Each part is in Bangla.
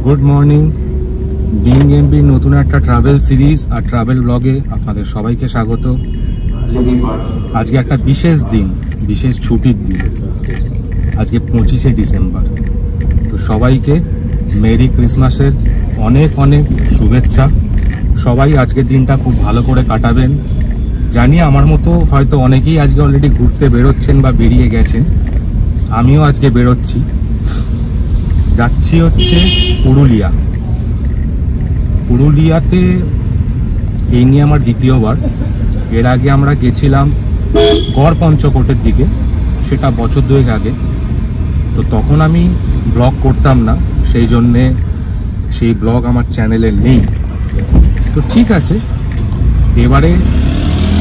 Good morning. বিং এমবি নতুন একটা ট্রাভেল সিরিজ আর ট্রাভেল ব্লগে আপনাদের সবাইকে স্বাগত। আজকে একটা বিশেষ দিন, বিশেষ ছুটির দিন। আজকে 25শে ডিসেম্বর। তো সবাইকে মেরি ক্রিসমাসের অনেক অনেক শুভেচ্ছা। সবাই আজকের দিনটা খুব ভালো করে কাটাবেন। জানি আমার মতো হয়তো অনেকেই আজকে অলরেডি ঘুরতে বেরোচ্ছেন বা বেরিয়ে গেছেন। আমিও আজকে বেরোচ্ছি, যাচ্ছি হচ্ছে পুরুলিয়া। পুরুলিয়াতে এই নিয়ে আমার দ্বিতীয়বার। এর আগে আমরা গেছিলাম গড় পঞ্চকোটের দিকে, সেটা বছর দুয়েক আগে। তো তখন আমি ব্লগ করতাম না, সেই জন্যে সেই ব্লগ আমার চ্যানেলে নেই। তো ঠিক আছে, এবারে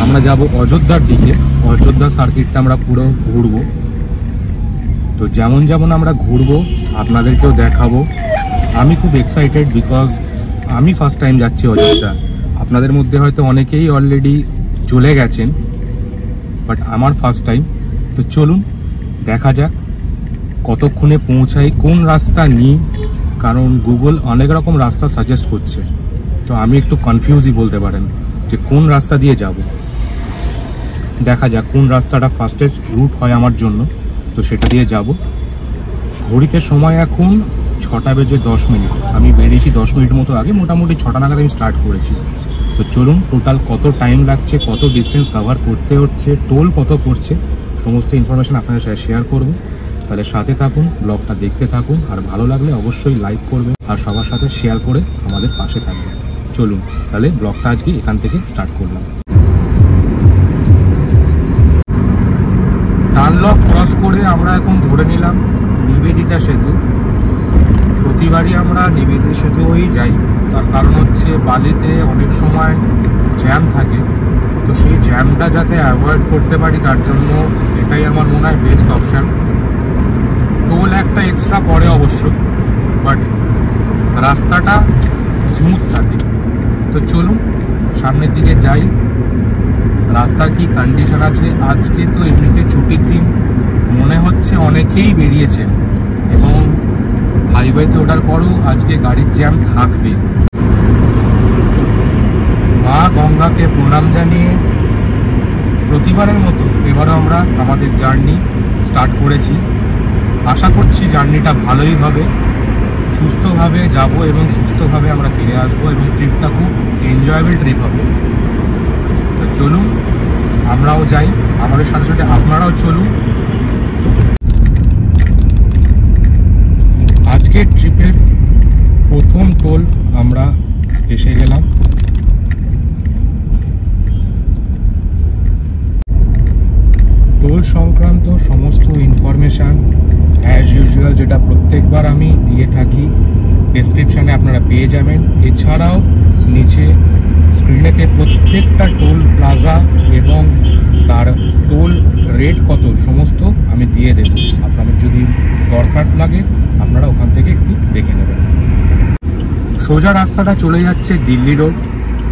আমরা যাব অযোধ্যার দিকে। অযোধ্যা সার্কিটটা আমরা পুরো ঘুরবো। তো যেমন যেমন আমরা ঘুরবো আপনাদেরকেও দেখাবো। আমি খুব এক্সাইটেড, বিকজ আমি ফার্স্ট টাইম যাচ্ছি অযোধ্যা। আপনাদের মধ্যে হয়তো অনেকেই অলরেডি চলে গেছেন, বাট আমার ফার্স্ট টাইম। তো চলুন দেখা যাক কতক্ষণে পৌঁছাই, কোন রাস্তা নিই। কারণ গুগল অনেক রকম রাস্তা সাজেস্ট করছে, তো আমি একটু কনফিউজই বলতে পারেন যে কোন রাস্তা দিয়ে যাব। দেখা যাক কোন রাস্তাটা ফাস্টেস্ট রুট হয় আমার জন্য, তো সেটা দিয়ে যাব। ঘড়িতে সময় এখন 6:10। আমি বেরিয়েছি 10 মিনিট মতো আগে, মোটামুটি 6টা নাগাদ আমি স্টার্ট করেছি। তো চলুন টোটাল কত টাইম লাগছে, কত ডিস্টেন্স কভার করতে হচ্ছে, টোল কত পড়ছে, সমস্ত ইনফরমেশন আপনাদের সাথে শেয়ার করব। তাহলে সাথে থাকুন, ব্লগটা দেখতে থাকুন। আর ভালো লাগলে অবশ্যই লাইক করবেন আর সবার সাথে শেয়ার করে আমাদের পাশে থাকবেন। চলুন তাহলে ব্লগটা আজকে এখান থেকে স্টার্ট করলাম। ডানলপ ক্রস করে আমরা এখন ধরে নিলাম নিবেদিতা সেতু। প্রতিবারই আমরা নিবেদিতা সেতু হয়েই যাই, তার কারণ হচ্ছে বালিতে অনেক সময় জ্যাম থাকে। তো সেই জ্যামটা যাতে অ্যাভয়েড করতে পারি তার জন্য এটাই আমার মনে হয় বেস্ট অপশান। টোল একটা এক্সট্রা পড়ে অবশ্য, বাট রাস্তাটা স্মুথ থাকে। তো চলুন সামনের দিকে যাই। রাস্তার কি কন্ডিশন আছে, আজকে তো এমনিতে ছুটির দিন, মনে হচ্ছে অনেকেই বেরিয়েছেন এবং হাইওয়েতে ওঠার পরও আজকে গাড়ির জ্যাম থাকবে। মা গঙ্গাকে প্রণাম জানিয়ে প্রতিবারের মতো এবারও আমরা আমাদের জার্নি স্টার্ট করেছি। আশা করছি জার্নিটা ভালোই হবে, সুস্থভাবে যাব এবং সুস্থভাবে আমরা ফিরে আসবো এবং ট্রিপটা খুব এনজয়েবল ট্রিপ হবে। তো চলুন আমরাও যাই, আমাদের সাথে সাথে আপনারাও চলুন। আজকের ট্রিপের প্রথম টোল আমরা এসে গেলাম। টোল সংক্রান্ত সমস্ত ইনফরমেশান অ্যাজ ইউজুয়াল যেটা প্রত্যেকবার আমি দিয়ে থাকি ডেসক্রিপশানে আপনারা পেয়ে যাবেন। এছাড়াও নিচে স্ক্রিনেতে প্রত্যেকটা টোল প্লাজা এবং তার টোল রেট কত সমস্ত আমি দিয়ে দেব। আপনাদের যদি দরকার লাগে আপনারা ওখান থেকে একটু দেখে নেবেন। সোজা রাস্তাটা চলে যাচ্ছে দিল্লি রোড,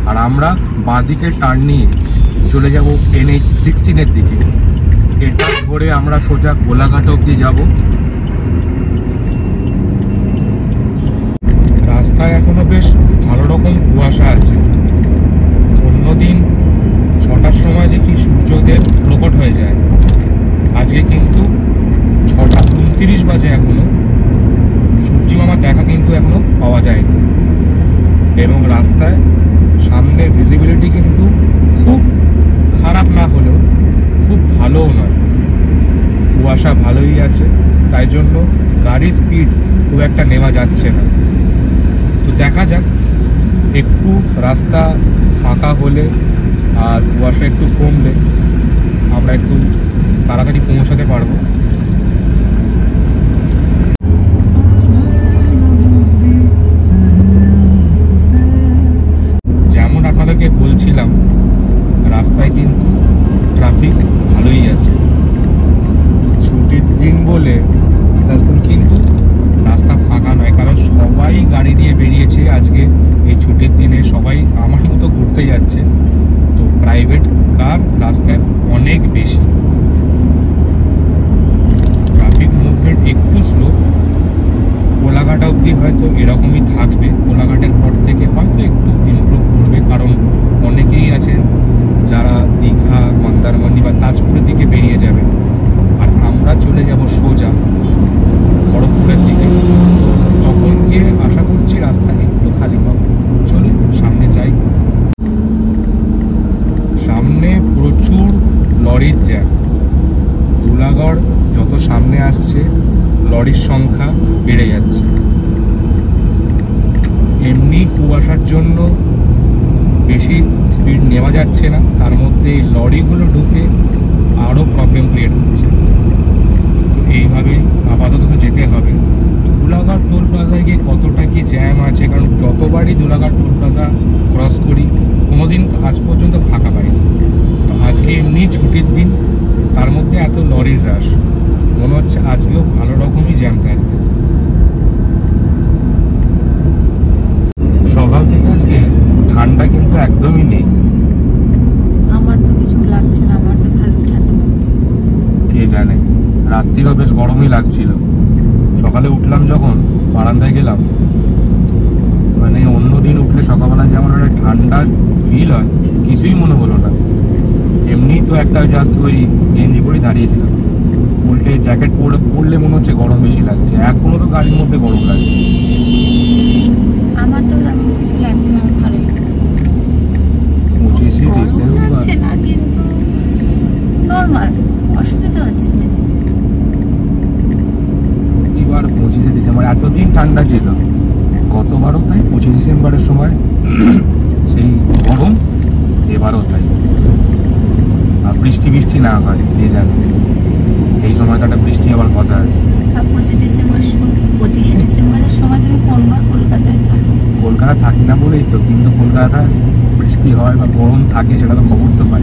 আর আমরা বাঁ দিকে টার্ন নিয়ে চলে যাব NH-16 দিকে। এটা ধরে আমরা সোজা গোলাঘাট অবধি যাব। রাস্তায় এখনো বেশ ভালো রকম কুয়াশা আছে। অন্যদিন 6টার সময় দেখি সূর্যোদয় প্রকট হয়ে যায়, আজকে কিন্তু 6:29 বাজে, এখনো সূর্যিমামার দেখা কিন্তু এখনো পাওয়া যায়নি। এবং রাস্তায় সামনে ভিজিবিলিটি কিন্তু খুব খারাপ না হলেও খুব ভালোও নয়, কুয়াশা ভালোই আছে, তাই জন্য গাড়ির স্পিড খুব একটা নেওয়া যাচ্ছে না। তো দেখা যাক, একটু রাস্তা ফাঁকা হলে আর কুয়াশা একটু কমলে আমরা একটু তাড়াতাড়ি পৌঁছাতে পারবো। যেমন আপনাদেরকে বলছিলাম, রাস্তায় কিন্তু ট্রাফিক ভালোই আছে। ছুটির দিন বলে এখন কিন্তু রাস্তা ফাঁকা নয়, কারণ সবাই গাড়ি নিয়ে বেরিয়েছে আজকে এই ছুটির দিনে। সবাই আমার মতো ঘুরতে যাচ্ছে, তো প্রাইভেট কার রাস্তায় অনেক বেশি। ট্রাফিক মুভমেন্ট একটু স্লো, কোলাঘাট অবধি হয়তো এরকমই সংখ্যা বেড়ে যাচ্ছে। এমনি কুয়াশার জন্য বেশি স্পিড নেওয়া যাচ্ছে না, তার মধ্যে এই লরিগুলো ঢুকে আরও প্রবলেম ক্রিয়েট করছে। তো এইভাবে আপাতত যেতে হবে। ধুলাগড় টোল প্লাজায় গিয়ে কতটা কি জ্যাম আছে, কারণ যতবারই ধুলাগড় টোল প্লাজা ক্রস করি কোনোদিন আজ পর্যন্ত ফাঁকা পাইনি। তো আজকে এমনি ছুটির দিন, তার মধ্যে এত লরির রাশ, মনে হচ্ছে আজকেও ভালো রকমই জ্যাম থাকবে। সকাল থেকে আজকে ঠান্ডা কিন্তু একদমই নেই। আমার তো কিছু লাগছে না, আমার তো ভালো ঠান্ডা লাগছে। কে জানে, রাত্রিও বেশ গরমই লাগছিল। সকালে উঠলাম যখন বারান্দায় গেলাম, মানে অন্যদিন উঠলে সকালবেলা যেমন একটা ঠান্ডার ফিল হয় কিছুই মনে হলো না। এমনি তো একটা জাস্ট ওই গেঞ্জি পরে দাঁড়িয়েছিলাম, উল্টে জ্যাকেট পরলে মনে হচ্ছে গরম বেশি লাগছে। এখনো তো গাড়ির মধ্যে গরম লাগছে। আমার তো তেমন কিছু লাগছে না, আমার ভালোই লাগছে। 25শে ডিসেম্বর লাগছে না, কিন্তু নর্মাল, অসুবিধা হচ্ছে না কিছু। এবার 25শে ডিসেম্বর এতদিন ঠান্ডা ছিল, গতবারও তাই 25 ডিসেম্বরের সময় সেই গরম, এবারও তাই। আর বৃষ্টি না হয় কে জানে, এই সময়টা বৃষ্টি হওয়ার কথা আছে। আর 25শে ডিসেম্বরের সময় তুমি কোনবার কলকাতায় থাকো? কলকাতা থাকি না বলেই তো, কিন্তু কলকাতায় বৃষ্টি হয় বা গরম থাকে সেটা তো খবর তো পাই।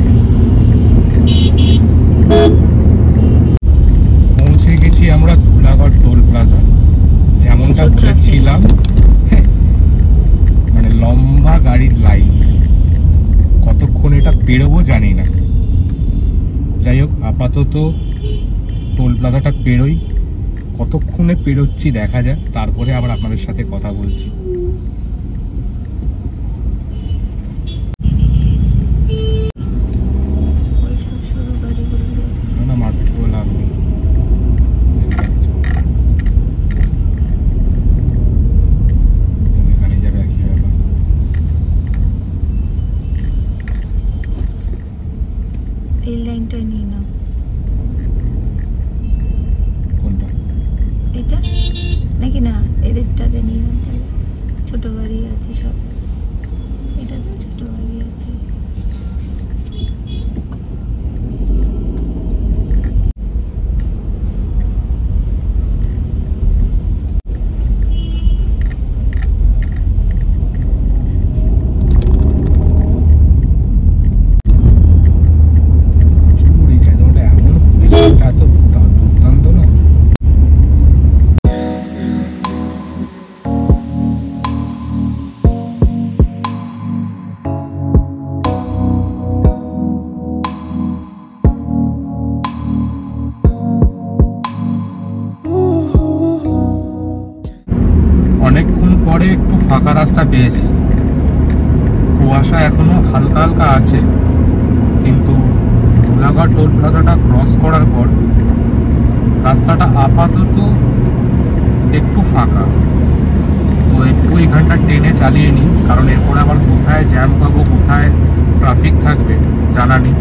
পৌঁছে গেছি আমরা ধুলাগড় টোল প্লাজা। যেমনটা দেখছিলাম মানে লম্বা গাড়ির লাইন, কতক্ষণ এটা পেরোবো জানি না। যাই হোক, আপাতত টোল প্লাজাটা পেরোই, কতক্ষণে পেরোচ্ছি দেখা যাক, তারপরে আবার আপনাদের সাথে কথা বলছি। না মারপিট করে লাভ নেই। এখানে যাবে একই ব্যাপার। এই লাইনটা নিয়ে নাও। কোনটা? এটা নাকি না, এদেরটাতে নিয়ে নাও তাহলে। ছোট গাড়ি আছে সব, এটাতে ছোট গাড়ি আছে। অনেকক্ষণ পরে একটু ফাঁকা রাস্তা পেয়েছি। কুয়াশা এখনো হালকা হালকা আছে, কিন্তু ধুলাগড় টোল প্লাজাটা ক্রস করার পর রাস্তাটা আপাতত একটু ফাঁকা। তো একটু এখানটা টেনে চালিয়ে নিই, কারণ এরপরে আবার কোথায় জ্যাম পাবো, কোথায় ট্রাফিক থাকবে জানা নেই।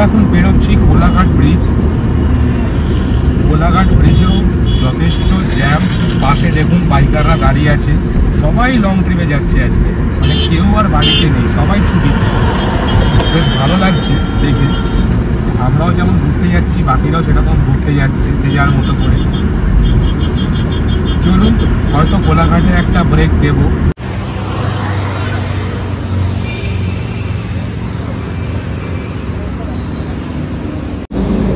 এখন বেরোচ্ছি কোলাঘাট ব্রিজ। কোলাঘাট ব্রিজেও যথেষ্ট জ্যাম, পাশে দেখুন বাইকাররা দাঁড়িয়ে আছে, সবাই লং ট্রিপে যাচ্ছে আজকে, মানে কেউ আর বাড়িতে নেই, সবাই ছুটিতে। বেশ ভালো লাগছে দেখে, আমরাও যেমন ঘুরতে যাচ্ছি বাকিরাও সেরকম ঘুরতে যাচ্ছে যে যার মতো করে। চলুন, হয়তো কোলাঘাটে একটা ব্রেক দেবো।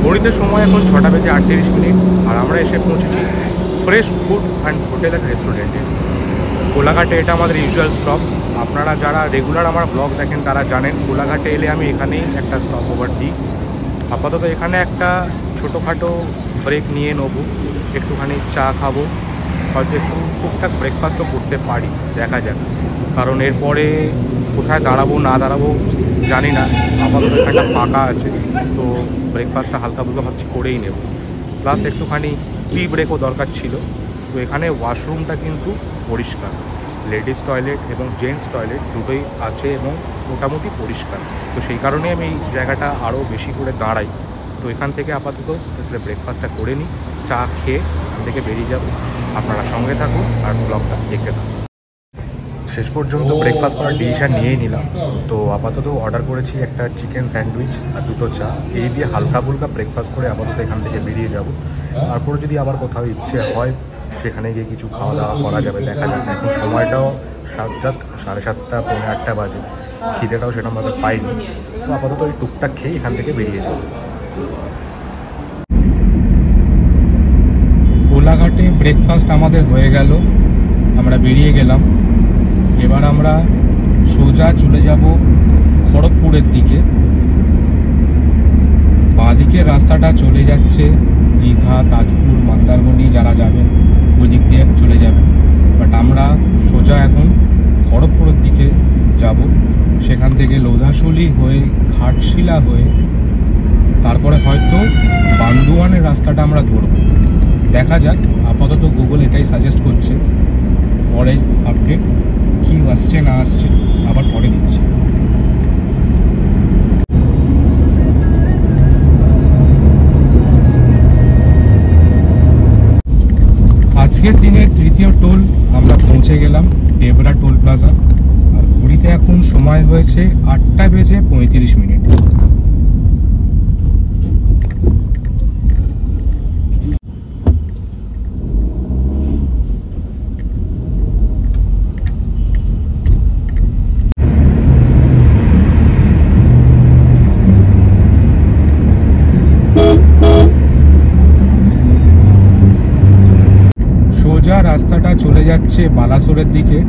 ঘড়িতে সময় এখন 6:38, আর আমরা এসে পৌঁছেছি fresh food and hotel and রেস্টুরেন্টে। কোলাঘাটে এটা আমাদের ইউজুয়াল স্টপ। আপনারা যারা রেগুলার আমার ব্লগ দেখেন তারা জানেন কোলাঘাটে এলে আমি এখানেই একটা স্টপ ওভার দিই। আপাতত এখানে একটা ছোটোখাটো ব্রেক নিয়ে নেবো, একটুখানি চা খাবো, হয়তো একটু টুকটাক ব্রেকফাস্টও করতে পারি, দেখা যাক। কারণ এরপরে কোথায় দাঁড়াবো না দাঁড়াবো জানি না। আপাতত একটা ফাঁকা আছে, তো ব্রেকফাস্টটা হালকা ফুলকা ভাবছি করেই নেব। প্লাস একটুখানি টি ব্রেকও দরকার ছিল। তো এখানে ওয়াশরুমটা কিন্তু পরিষ্কার, লেডিস টয়লেট এবং জেন্টস টয়লেট দুটোই আছে এবং মোটামুটি পরিষ্কার। তো সেই কারণে আমি এই জায়গাটা আরও বেশি করে দাঁড়াই। তো এখান থেকে আপাতত ব্রেকফাস্টটা করে নিই, চা খেয়ে এখান থেকে বেরিয়ে যাব। আপনারা সঙ্গে থাকুন আর ব্লগটা দেখতে থাকুন। শেষ পর্যন্ত ব্রেকফাস্ট করার ডিসিশন নিয়েই নিলাম। তো আপাতত অর্ডার করেছি একটা চিকেন স্যান্ডউইচ আর দুটো চা। এই দিয়ে হালকা ফুলকা ব্রেকফাস্ট করে আপাতত এখান থেকে বেরিয়ে যাব। তারপরে যদি আবার কোথাও ইচ্ছে হয় সেখানে গিয়ে কিছু খাওয়া দাওয়া করা যাবে, দেখা যাবে। এখন সময়টাও জাস্ট 7:30 পৌনে 8টা বাজে, খিদেটাও সেরকমভাবে পাইনি। তো আপাতত ওই টুকটাক খেয়ে এখান থেকে বেরিয়ে যাব। কোলাঘাটে ব্রেকফাস্ট আমাদের হয়ে গেল, আমরা বেরিয়ে গেলাম। এবার আমরা সোজা চলে যাব খড়গপুরের দিকে। বাঁদিকের রাস্তাটা চলে যাচ্ছে দীঘা, তাজপুর, মন্দারমণি, যারা যাবেন ওই দিক দিয়ে চলে যাবেন। বাট আমরা সোজা এখন খড়গপুরের দিকে যাব। সেখান থেকে লোধাশুলি হয়ে, ঘাটশিলা হয়ে, তারপরে হয়তো বান্দুয়ানের রাস্তাটা আমরা ধরব, দেখা যাক। আপাতত গুগল এটাই সাজেস্ট করছে। পরে আপডেট কি আসছে না আসছে আবার পরে দিচ্ছি। আজকের দিনের তৃতীয় টোল আমরা পৌঁছে গেলাম, ডেবরা টোল প্লাজা। আর ঘড়িতে এখন সময় হয়েছে 8:35। সোজা রাস্তাটা চলে যাচ্ছে বালাসোরের দিকে,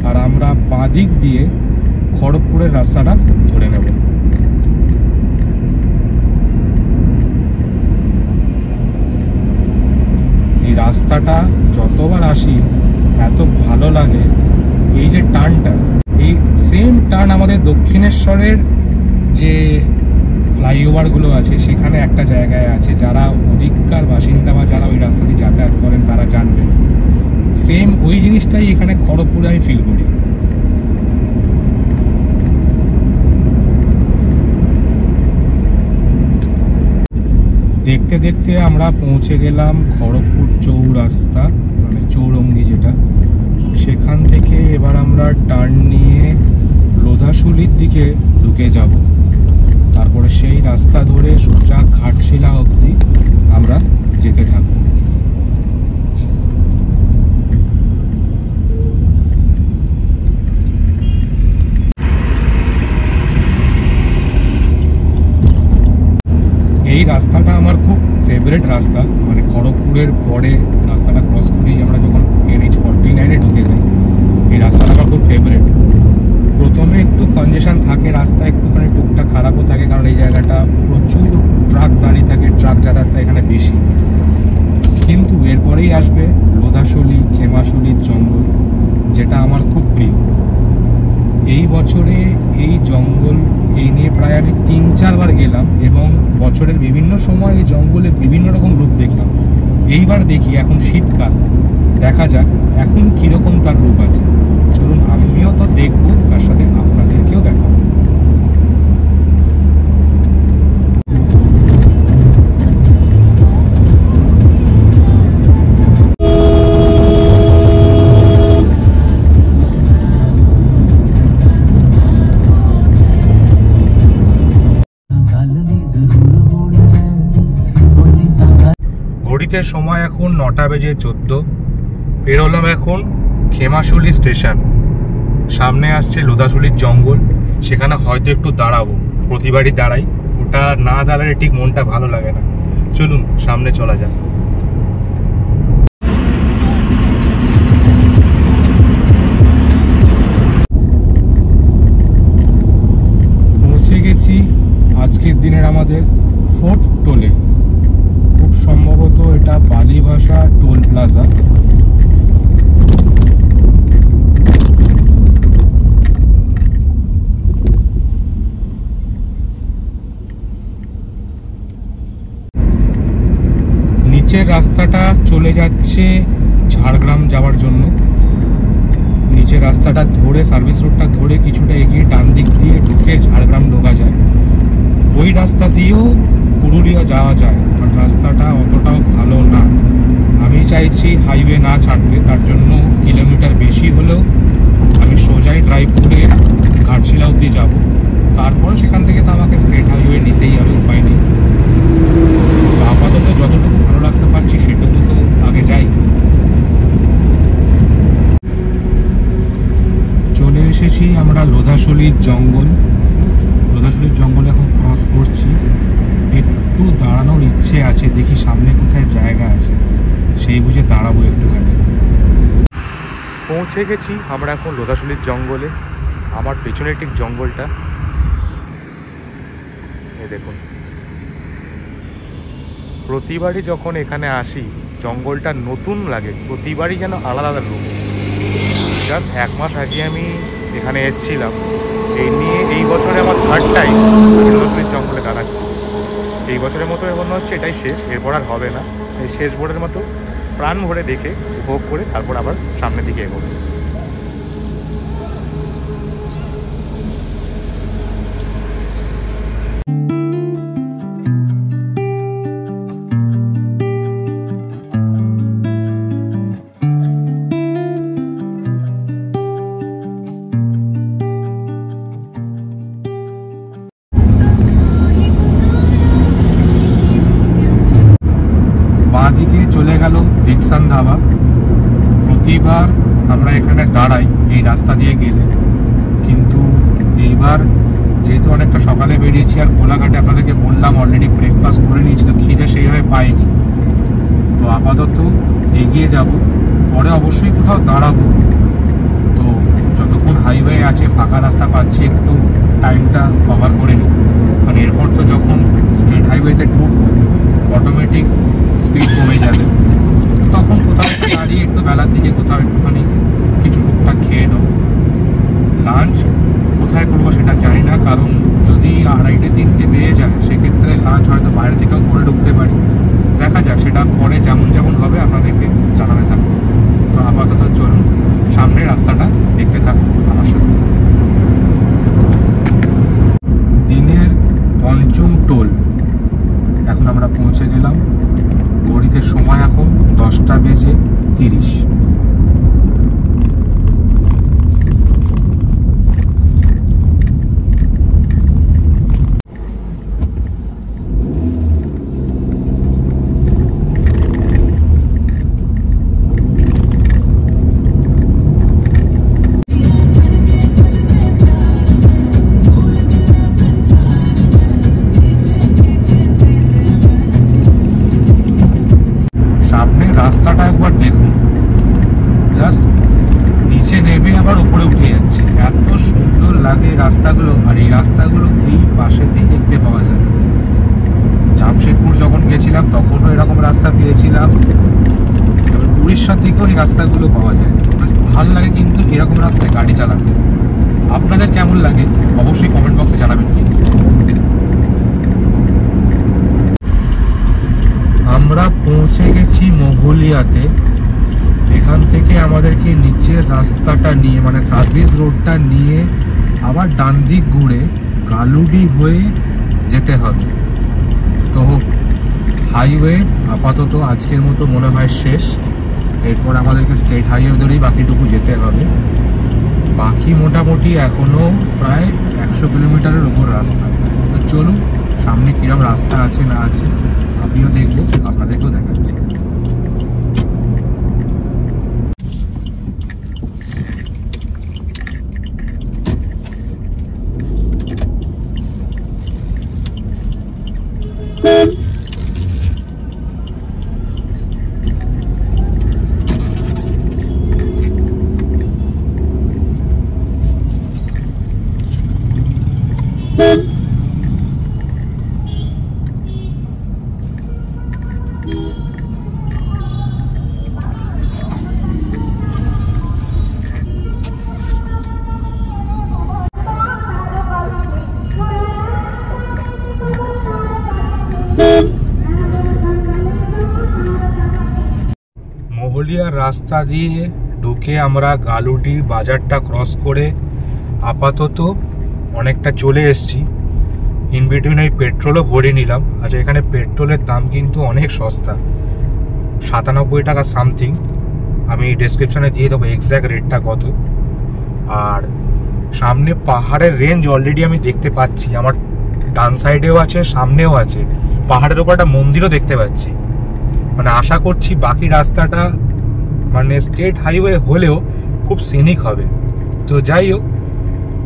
আর আমরা বাঁ দিক দিয়ে খড়গপুরের রাস্তাটা ধরে নেব। এই রাস্তাটা যতবার আসি এত ভালো লাগে। এই যে টার্নটা, এই সেম টার্ন আমাদের দক্ষিণেশ্বরের যে ফ্লাইওভারগুলো আছে সেখানে একটা জায়গায় আছে। যারা ওদিককার বাসিন্দা বা যারা ওই রাস্তা দিয়ে যাতায়াত করেন তারা জানবেন। সেম ওই জিনিসটাই এখানে খড়গপুরে আমি ফিল করি। দেখতে দেখতে আমরা পৌঁছে গেলাম খড়গপুর চৌরাস্তা, মানে চৌরঙ্গি যেটা। সেখান থেকে এবার আমরা টার্ন নিয়ে লোধাশুলির দিকে ঢুকে যাব। তারপরে সেই রাস্তা ধরে সোজা ঘাটশিলা অবধি আমরা যেতে থাকব। এই রাস্তাটা আমার খুব ফেভারিট রাস্তা, মানে খড়গপুরের পরে রাস্তাটা ক্রস করেই আমরা যখন NH-49-এ ঢুকে যাই, এই রাস্তাটা আমার খুব ফেভারিট। প্রথমে একটু কনজেশন থাকে, রাস্তা একটুখানি টুকটাক খারাপও থাকে, কারণ এই জায়গাটা প্রচুর ট্রাক দাঁড়িয়ে থাকে, ট্রাক যাতায়াতটা এখানে বেশি। কিন্তু এরপরেই আসবে লোধাশুলি, খেমাশুলির জঙ্গল, যেটা আমার খুব প্রিয়। এই বছরে এই জঙ্গল এই নিয়ে প্রায় আমি 3-4 বার গেলাম এবং বছরের বিভিন্ন সময় এই জঙ্গলে বিভিন্ন রকম রূপ দেখলাম। এইবার দেখি, এখন শীতকাল, দেখা যাক এখন কীরকম তার রূপ আছে। চলুন আমিও তো দেখবো, তার সাথে আপনাদেরকেও দেখাবো। ঘড়িতে সময় এখন 9:14। বেরোলাম এখন খেমাশুলি স্টেশন। সামনে আসছে লোধাশুলির জঙ্গল, সেখানে হয়তো একটু দাঁড়াবো, প্রতিবারই দাঁড়াই, ওটা না দাঁড়ালে ঠিক মনটা ভালো লাগে না। চলুন সামনে চলা যাক। পৌঁছে গেছি আজকের দিনের আমাদের 4th টোলে। সম্ভবত এটা বালিভাষা টোল প্লাজা। নিচের রাস্তাটা চলে যাচ্ছে ঝাড়গ্রাম যাওয়ার জন্য। নিচের রাস্তাটা ধরে, সার্ভিস রোডটা ধরে কিছুটা এগিয়ে ডান দিক দিয়ে ঢুকে ঝাড়গ্রাম ঢোকা যায়। ওই রাস্তা দিয়েও পুরুলিয়া যাওয়া যায়, বাট রাস্তাটা অতটাও ভালো না। আমি চাইছি হাইওয়ে না ছাড়তে, তার জন্য কিলোমিটার বেশি হলেও আমি সোজাই ড্রাইভ করে ঘাটশিলা অবধি যাব। তারপর সেখান থেকে তো আমাকে স্টেট হাইওয়ে নিতেই হবে, উপায় নেই। তো আপাতত যতটুকু ভালো রাস্তা পাচ্ছি সেটুকু তো আগে যাই। চলে এসেছি আমরা লোধাশুলির জঙ্গল। লোধাশুলির জঙ্গল এখন ক্রস করছি। একটু দাঁড়ানোর ইচ্ছে আছে, দেখি সামনে কোথায় জায়গা আছে, সেই বুঝে দাঁড়াবো একটুখানি। পৌঁছে গেছি আমরা এখন লোধাশুলির জঙ্গলে। আমার পেছনে ঠিক জঙ্গলটা, এই দেখুন। প্রতিবারই যখন এখানে আসি জঙ্গলটা নতুন লাগে, প্রতিবারই যেন আলাদা আলাদা রূপ। জাস্ট 1 মাস আগে আমি এখানে এসেছিলাম, এই নিয়ে এই বছরে আমার 3rd টাইম আমি লোধাশুলির জঙ্গলে দাঁড়াচ্ছি। এই বছরের মতো মনে হচ্ছে এটাই শেষ, এরপর আর হবে না। এই শেষ বোর্ডের মতো প্রাণ ভরে দেখে উপভোগ করে তারপর আবার সামনের দিকে এগোবো। বাঁদিকে চলে গেল ভিক্সান ধাবা। প্রতিবার আমরা এখানে দাঁড়াই এই রাস্তা দিয়ে গেলে, কিন্তু এইবার যেহেতু অনেকটা সকালে বেরিয়েছি আর কোলাঘাটে আপনাদেরকে বললাম অলরেডি ব্রেকফাস্ট করে নিয়েছি, তো খিদে সেইভাবে পাইনি। তো আপাতত এগিয়ে যাব, পরে অবশ্যই কোথাও দাঁড়াবো। তো যতক্ষণ হাইওয়ে আছে, ফাঁকা রাস্তা পাচ্ছি, একটু টাইমটা কভার করে নিই। মানে এরপর তো যখন স্টেট হাইওয়েতে ঢুকবো অটোমেটিক স্পিড কমে যাবে, তখন কোথাও দাঁড়িয়ে একটু বেলার দিকে কোথাও একটুখানি কিছু টুকটাক খেয়ে নেবো। লাঞ্চ কোথায় করবো সেটা জানি না, কারণ যদি 2:30-3টে বেজে যায় সেক্ষেত্রে লাঞ্চ হয়তো বাইরে থেকেও করে ঢুকতে পারি। দেখা যাক, সেটা পরে যেমন যেমন হবে আপনাদেরকে জানাতে থাকবো। তো আপাতত চলুন সামনের রাস্তাটা দেখতে থাকুন আমার সাথে। দিনের 5ম টোল এখন আমরা পৌঁছে গেলাম। ঘড়িতে সময় এখন 10:30। রাস্তাটা একবার দেখুন, জাস্ট নিচে নেমে আবার উপরে উঠে যাচ্ছে। এত সুন্দর লাগে রাস্তাগুলো, আর এই রাস্তাগুলো এই পাশেতেই দেখতে পাওয়া যায়। জামশেদপুর যখন গেছিলাম তখনও এরকম রাস্তা পেয়েছিলাম, উড়িষ্যার দিকেও এই রাস্তাগুলো পাওয়া যায়। ভাল লাগে কিন্তু এরকম রাস্তায় গাড়ি চালাতে। আপনাদের কেমন লাগে অবশ্যই কমেন্ট বক্সে জানাবেন। কিন্তু আমরা পৌঁছে গেছি মহুলিয়াতে। এখান থেকে আমাদেরকে নিচের রাস্তাটা নিয়ে, মানে সার্ভিস রোডটা নিয়ে আবার ডান দিক ঘুরে গালুডি হয়ে যেতে হবে। তো হাইওয়ে আপাতত আজকের মতো মনে হয় শেষ। এরপর আমাদেরকে স্টেট হাইওয়ে ধরেই বাকিটুকু যেতে হবে। বাকি মোটামুটি এখনও প্রায় 100 কিলোমিটারের উপর রাস্তা। তো চলুন সামনে কিরম রাস্তা আছে না আছে আমিও দেখবো, আপনাদেরকেও দেখাচ্ছি। পুরুলিয়ার রাস্তা দিয়ে ঢুকে আমরা গালুটি বাজারটা ক্রস করে আপাতত অনেকটা চলে এসেছি। ইন বিটুইন এই পেট্রোলও ভরে নিলাম। আচ্ছা, এখানে পেট্রোলের দাম কিন্তু অনেক সস্তা, 97 টাকা সামথিং। আমি ডেসক্রিপশনে দিয়ে দেবো এক্স্যাক্ট রেটটা কত। আর সামনে পাহাড়ের রেঞ্জ অলরেডি আমি দেখতে পাচ্ছি, আমার ডান সাইডেও আছে, সামনেও আছে। পাহাড়ের ওপর একটা মন্দিরও দেখতে পাচ্ছি। মানে আশা করছি বাকি রাস্তাটা মানে স্টেট হাইওয়ে হলেও খুব সিনিক হবে। তো যাই হোক,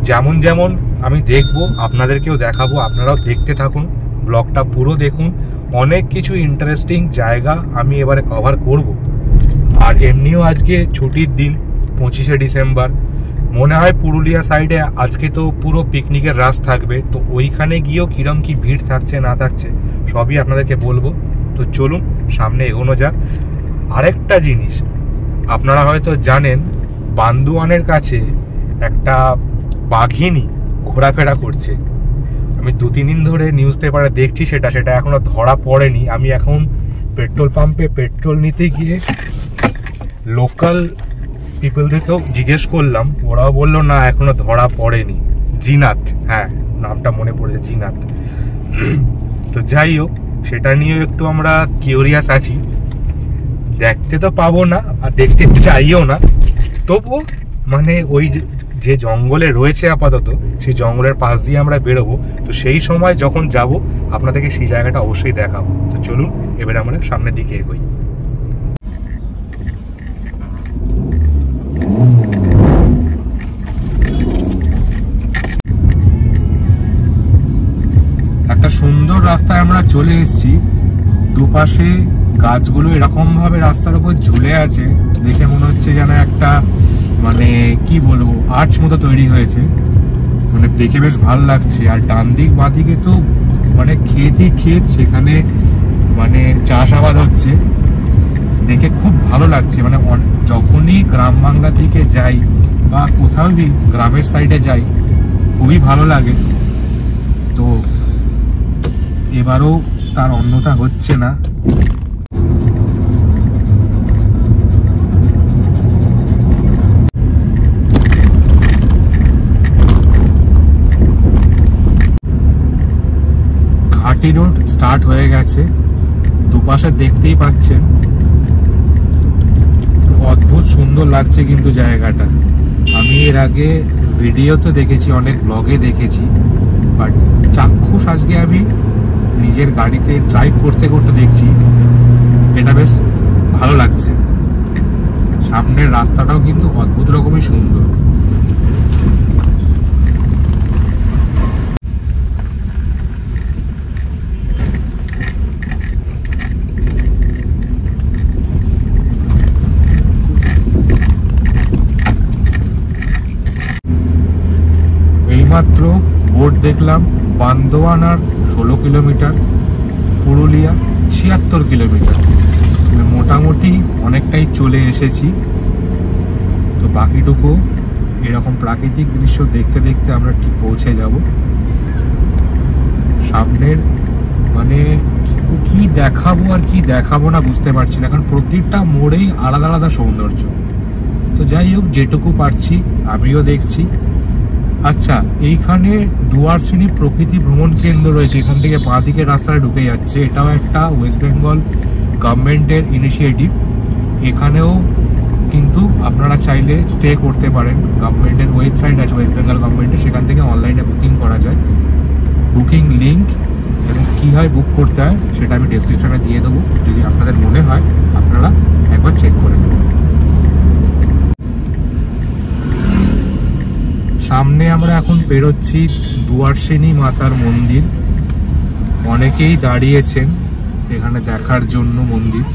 যেমন যেমন আমি দেখবো আপনাদেরকেও দেখাবো, আপনারাও দেখতে থাকুন, ব্লগটা পুরো দেখুন। অনেক কিছু ইন্টারেস্টিং জায়গা আমি এবারে কভার করব। আর এমনিও আজকে ছুটির দিন, 25শে ডিসেম্বর। মনে হয় পুরুলিয়া সাইডে আজকে তো পুরো পিকনিকের রাস থাকবে। তো ওইখানে গিয়েও কিরম কি ভিড় থাকছে না থাকছে সবই আপনাদেরকে বলবো। তো চলুন সামনে এগোনো যাক। আরেকটা জিনিস আপনারা হয়তো জানেন, বান্দোয়ানের কাছে একটা বাঘিনী ঘোরাফেরা করছে। আমি 2-3 দিন ধরে নিউজ পেপারে দেখছি, সেটা এখনো ধরা পড়েনি। আমি এখন পেট্রোল পাম্পে পেট্রোল নিতে গিয়ে লোকাল পিপলদেরকেও জিজ্ঞেস করলাম, ওরাও বললো না এখনো ধরা পড়েনি। জিনাত, হ্যাঁ নামটা মনে পড়েছে, জিনাত। তো যাই হোক, সেটা নিয়েও একটু আমরা কিউরিয়াস আছি। দেখতে তো পাবো না আর দেখতে চাইও না, তবুও মানে ওই যে জঙ্গলে রয়েছে আপাতত, সেই জঙ্গলের পাশ দিয়ে আমরা বেরোবো। তো সেই সময় যখন যাব আপনাদেরকে সেই জায়গাটা অবশ্যই দেখাবো। তো চলুন এবারে আমরা সামনের দিকে এগোই। একটা সুন্দর রাস্তায় আমরা চলে এসেছি। দুপাশে গাছগুলো এরকম ভাবে রাস্তার উপর ঝুলে আছে, দেখে মনে হচ্ছে যেন একটা মানে কি বলবো আর্চ মতো তৈরি হয়েছে। মানে দেখে বেশ ভালো লাগছে। আর ডান দিক বাঁ দিকে তো মানে ক্ষেতই ক্ষেত, সেখানে মানে চাষাবাদ হচ্ছে, দেখে খুব ভালো লাগছে। মানে যখনই গ্রাম বাংলার দিকে যাই বা কোথাও গ্রামের সাইডে যাই খুবই ভালো লাগে। তো এবারও তার অন্যতা হচ্ছে না। ঘাটি রোড স্টার্ট হয়ে গেছে, দুপাশে দেখতেই পাচ্ছেন। অদ্ভুত সুন্দর লাগছে কিন্তু জায়গাটা। আমি এর আগে ভিডিওতে দেখেছি, অনেক ব্লগে দেখেছি, বাট চাক্ষুষ আজকে আমি নিজের গাড়িতে ড্রাইভ করতে করতে দেখছি। এটা বেশ ভালো লাগছে। সামনের রাস্তাটাও কিন্তু অদ্ভুত রকমই সুন্দর। এইমাত্র বোর্ড দেখলাম, বান্দোয়ান আর 16 কিলোমিটার, পুরুলিয়া 76 কিলোমিটার। মোটামুটি অনেকটাই চলে এসেছি। তো বাকিটুকু এরকম প্রাকৃতিক দৃশ্য দেখতে দেখতে আমরা ঠিক পৌঁছে যাব। সামনের মানে কি দেখাবো আর কি দেখাবো না বুঝতে পারছি না, কারণ প্রত্যেকটা মোড়েই আলাদা আলাদা সৌন্দর্য। তো যাই হোক, যেটুকু পারছি আমিও দেখছি। আচ্ছা, এইখানে ডুয়ার্সিনী প্রকৃতি ভ্রমণ কেন্দ্র রয়েছে, এখান থেকে বাঁ দিকের রাস্তায় ঢুকে যাচ্ছে। এটাও একটা ওয়েস্ট বেঙ্গল গভর্নমেন্টের ইনিশিয়েটিভ। এখানেও কিন্তু আপনারা চাইলে স্টে করতে পারেন। গভর্নমেন্টের ওয়েবসাইট আছে ওয়েস্ট বেঙ্গল গভর্নমেন্টের, সেখান থেকে অনলাইনে বুকিং করা যায়। বুকিং লিঙ্ক এবং কীভাবে বুক করতে হয় সেটা আমি ডেসক্রিপশনে দিয়ে দেবো। যদি আপনাদের মনে হয় আপনারা একবার চেক করে নেবেন। সামনে আমরা এখন পেরোচ্ছি ডুয়ার্সিনী মাতার মন্দির। অনেকেই দাঁড়িয়েছেন এখানে দেখার জন্য মন্দির,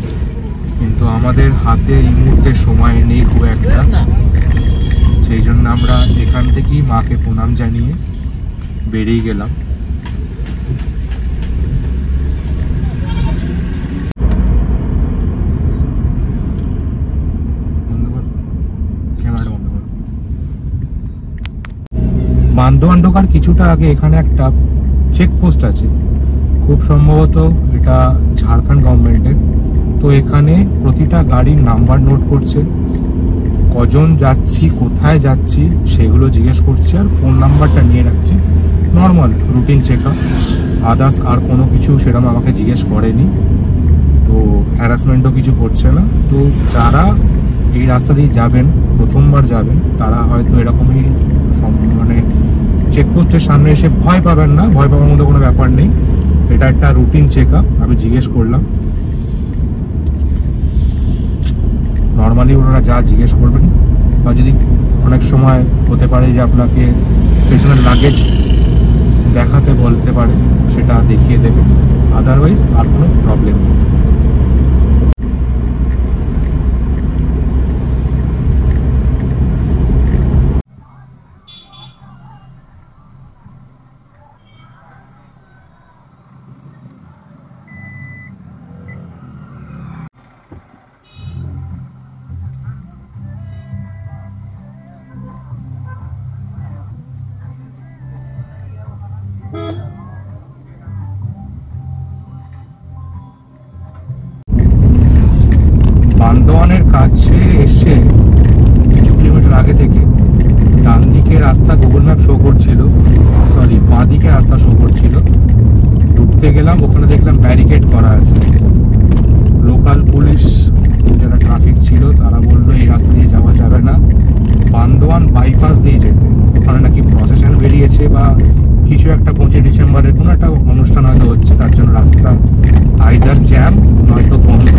কিন্তু আমাদের হাতে এই মুহূর্তে সময় নেই খুব একটা। সেই জন্য আমরা এখান থেকেই মাকে প্রণাম জানিয়ে বেরিয়ে গেলাম। বান্দোয়ান ঢোকার কিছুটা আগে এখানে একটা চেকপোস্ট আছে, খুব সম্ভবত এটা ঝাড়খণ্ড গভর্নমেন্টের। তো এখানে প্রতিটা গাড়ির নাম্বার নোট করছে, কজন যাচ্ছি, কোথায় যাচ্ছি সেগুলো জিজ্ঞেস করছে, আর ফোন নাম্বারটা নিয়ে রাখছে। Normal routine check up, others আর কোনো কিছু সেরকম আমাকে জিজ্ঞেস করেনি। তো হ্যারাসমেন্টও কিছু করছে না। তো যারা এই রাস্তা দিয়ে যাবেন, প্রথমবার যাবেন, তারা হয়তো এরকমই মানে চেকপোস্টের সামনে এসে ভয় পাবেন না, ভয় পাওয়ার মতো কোনো ব্যাপার নেই। এটা একটা রুটিন চেক আপ। আমি জিজ্ঞেস করলাম, নর্মালি ওনারা যা জিজ্ঞেস করবেন, বা যদি অনেক সময় হতে পারে যে আপনাকে পেছনের লাগেজ দেখাতে বলতে পারে, সেটা দেখিয়ে দেবে, আদারওয়াইজ আর কোনো প্রবলেম নেই। বান্দোয়ানের কাছে এসে কিছু কিলোমিটার আগে থেকে ডান দিকে রাস্তা গুগল ম্যাপ শো করছিল, সরি বাঁ দিকে রাস্তা শো করছিল। ঢুকতে গেলাম, ওখানে দেখলাম ব্যারিকেড করা আছে। লোকাল পুলিশ যারা ট্রাফিক ছিল তারা বললো এই রাস্তা দিয়ে যাওয়া যাবে না, বান্দোয়ান বাইপাস দিয়ে যেতে। ওখানে নাকি প্রসেশন বেরিয়েছে বা কিছু একটা 25 ডিসেম্বরের কোনো একটা অনুষ্ঠান হয়তো হচ্ছে, তার জন্য রাস্তা আইদার জ্যাম নয়তো বন্ধ।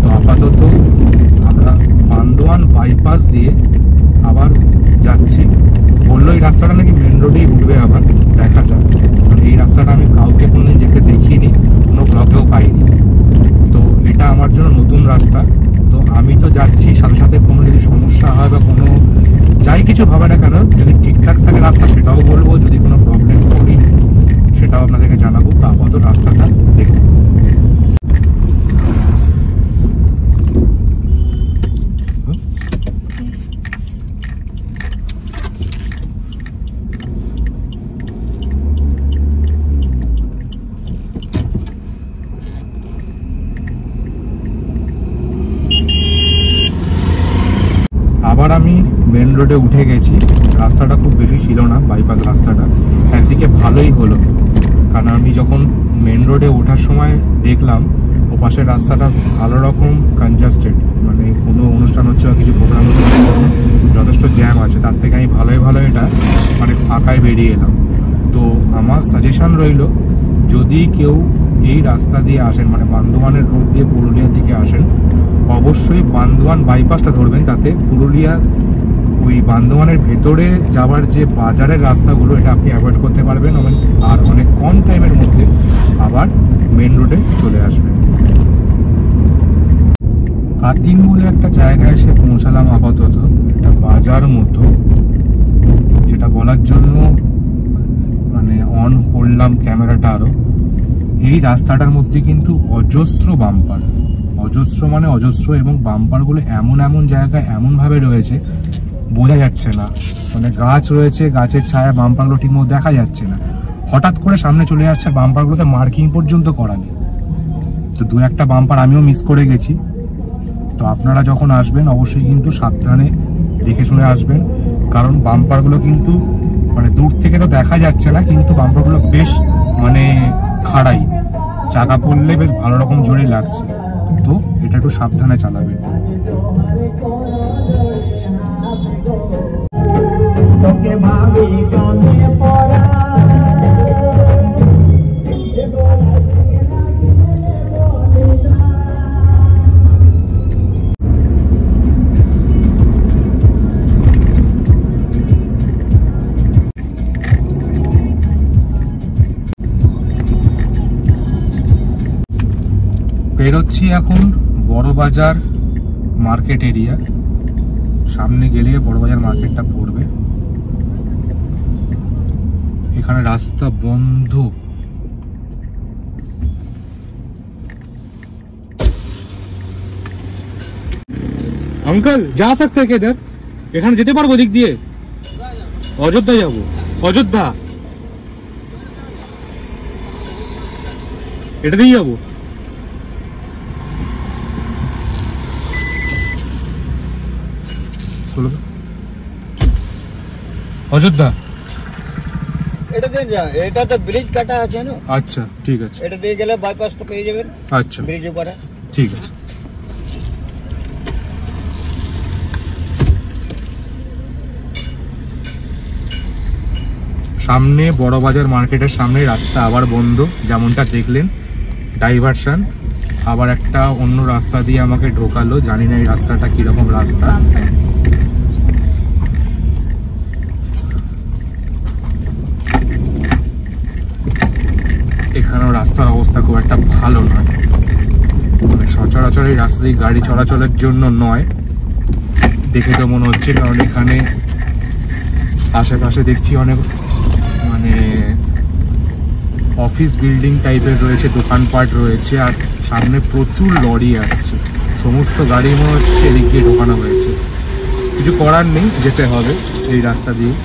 তো আপাতত আমরা বান্দোয়ান বাইপাস দিয়ে আবার যাচ্ছি। বললো এই রাস্তাটা নাকি মেন রোডেই উঠবে, আবার দেখা যাক। কারণ এই রাস্তাটা আমি কাউকে কোনোদিন যেতে দেখিনি, কোনো ব্লগেও পাইনি। তো এটা আমার জন্য নতুন রাস্তা। তো আমি তো যাচ্ছি, সাথে সাথে কোনো যদি সমস্যা হয় বা কোনো যাই কিছু হবে না কেন, যদি ঠিকঠাক থাকে রাস্তা সেটাও বলবো, যদি কোনো প্রবলেম করি সেটাও আপনাদেরকে জানাবো। তো আপাতত রাস্তাটা দেখুন। আবার আমি মেন রোডে উঠে গেছি। রাস্তাটা খুব বেশি ছিল না, বাইপাস রাস্তাটা একদিকে ভালোই হলো, কারণ আমি যখন মেন রোডে ওঠার সময় দেখলাম ওপাশের রাস্তাটা ভালো রকম কনজাস্টেড, মানে কোনো অনুষ্ঠান হচ্ছে বা কিছু প্রোগ্রাম হচ্ছে যথেষ্ট জ্যাম আছে। তার থেকে আমি ভালো এটা মানে ফাঁকায় বেরিয়ে এলাম। তো আমার সাজেশন রইল, যদি কেউ এই রাস্তা দিয়ে আসেন, মানে বান্দোয়ানের রোড দিয়ে পুরুলিয়ার দিকে আসেন, অবশ্যই বান্দোয়ান বাইপাসটা ধরবেন। তাতে পুরুলিয়ার ওই বান্দোয়ানের ভেতরে যাওয়ার যে বাজারের রাস্তাগুলো, এটা আপনি অ্যাভয়েড করতে পারবেন, আর অনেক কম টাইমের মধ্যে আবার মেন রোডে চলে আসবেন। কাতিন বলে একটা জায়গায় এসে পৌঁছালাম আপাতত। এটা বাজার মতো, যেটা বলার জন্য মানে অন করলাম ক্যামেরাটা আরও। এই রাস্তাটার মধ্যে কিন্তু অজস্র বাম্পার, অজস্র মানে অজস্র, এবং বাম্পারগুলো এমন জায়গায় এমনভাবে রয়েছে বোঝা যাচ্ছে না, মানে গাছ রয়েছে, গাছের ছায়া বাম্পারগুলো ঠিকমতো দেখা যাচ্ছে না। হঠাৎ করে সামনে চলে আসছে, বাম্পারগুলোতে মার্কিং পর্যন্ত করা নেই। তো দু একটা বাম্পার আমিও মিস করে গেছি। তো আপনারা যখন আসবেন অবশ্যই কিন্তু সাবধানে দেখে শুনে আসবেন, কারণ বাম্পারগুলো কিন্তু মানে দূর থেকে তো দেখা যাচ্ছে না, কিন্তু বাম্পারগুলো বেশ মানে খাড়াই, চাকা পড়লে বেশ ভালো রকম জোরে লাগছে। তো এটা একটু সাবধানে চালাবেন। বেরোচ্ছি এখন বড়বাজার মার্কেট এরিয়া। সামনে গেলে বড়বাজার মার্কেটটা পড়বে। এখানে রাস্তা বন্ধ। अंकल जा सकते हैं किधर? এখানে যেতে পারবো দিক দিয়ে? অযোধ্যা যাব। অযোধ্যা এটা দিয়ে যাবো। বলো তো। অযোধ্যা, এটা দিয়ে যা, এটা তো ব্রিজ কাটা আছে না, আচ্ছা ঠিক আছে, এটা দিয়ে গেলে বাইপাসটা পেয়ে যাবেন আচ্ছা ব্রিজের পরে। ঠিক আছে। সামনে বড়বাজার মার্কেটের সামনে রাস্তা আবার বন্ধ, যেমনটা দেখলেন, ডাইভারশন। আবার একটা অন্য রাস্তা দিয়ে আমাকে ঢোকালো, জানি না এই রাস্তাটা কিরকম রাস্তা। এখানেও রাস্তার অবস্থা খুব একটা ভালো নয়, মানে সচরাচর এই রাস্তা দিয়ে গাড়ি চলাচলের জন্য নয় দেখে তো মনে হচ্ছে, কারণ এখানে আশেপাশে দেখছি অনেক মানে অফিস বিল্ডিং টাইপের রয়েছে, দোকানপাট রয়েছে, আর সামনে প্রচুর লরি আসছে, সমস্ত গাড়ি মনে হচ্ছে এদিক দিয়ে ঢোকানো হয়েছে। কিছু করার নেই, যেতে হবে এই রাস্তা দিয়ে।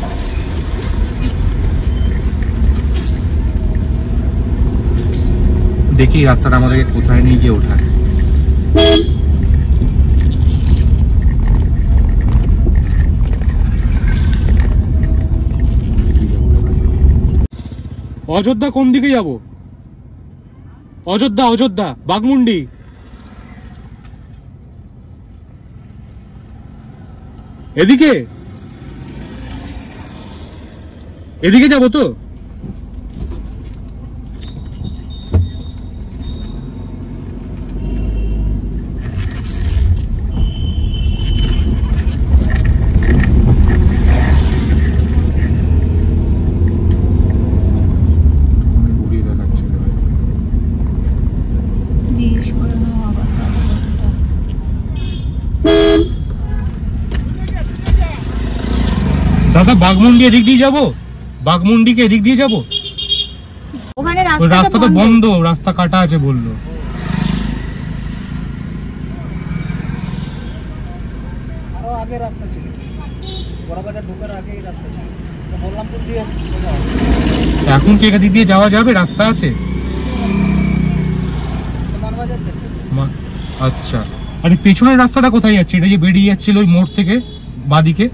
দেখি রাস্তাটা আমাদেরকে কোথায় নিয়ে গিয়ে ওঠায়। অযোধ্যা কোন দিকে যাব? অযোধ্যা, অযোধ্যা, বাগমুন্ডি। এদিকে এদিকে যাবো তো? দাদা বাগমুন্ডি এদিক দিয়ে যাবো? বাগমুন্ডিকে এদিক দিয়ে যাবো? ওখানে রাস্তা তো বন্ধ, রাস্তা কাটা আছে বললো। আরো আগে রাস্তা ছিল, বড়বাজার ঢোকার আগেই রাস্তা ছিল, তো বলরামপুর দিয়ে এখন কি এদিক দিয়ে যাওয়া যাবে? রাস্তা আছে? মানবাজার থেকে। আচ্ছা, আর এই পেছনের রাস্তাটা কোথায় যাচ্ছে? এটা যে বেরিয়ে যাচ্ছিল ওই মোড় থেকে বাদিকে?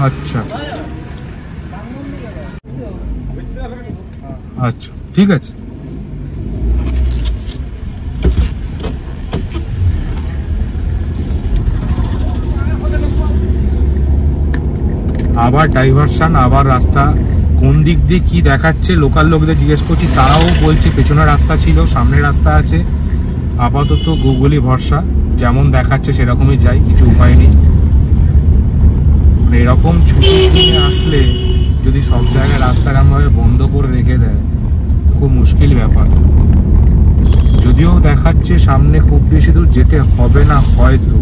আচ্ছা আচ্ছা ঠিক আছে। আবার ডাইভারশন, আবার রাস্তা। কোন দিক দিয়ে কি দেখাচ্ছে লোকাল লোকদের জিজ্ঞেস করছি, তারাও বলছে পেছনের রাস্তা ছিল, সামনে রাস্তা আছে। আপাতত গুগলই ভরসা, যেমন দেখাচ্ছে সেরকমই যাই, কিছু উপায় নেই। এরকম ছুটি নিয়ে আসলে যদি সব জায়গায় রাস্তা এরকমভাবে বন্ধ করে রেখে দেয় তো খুব মুশকিল ব্যাপার। যদিও দেখাচ্ছে সামনে খুব বেশি দূর যেতে হবে না হয়তো,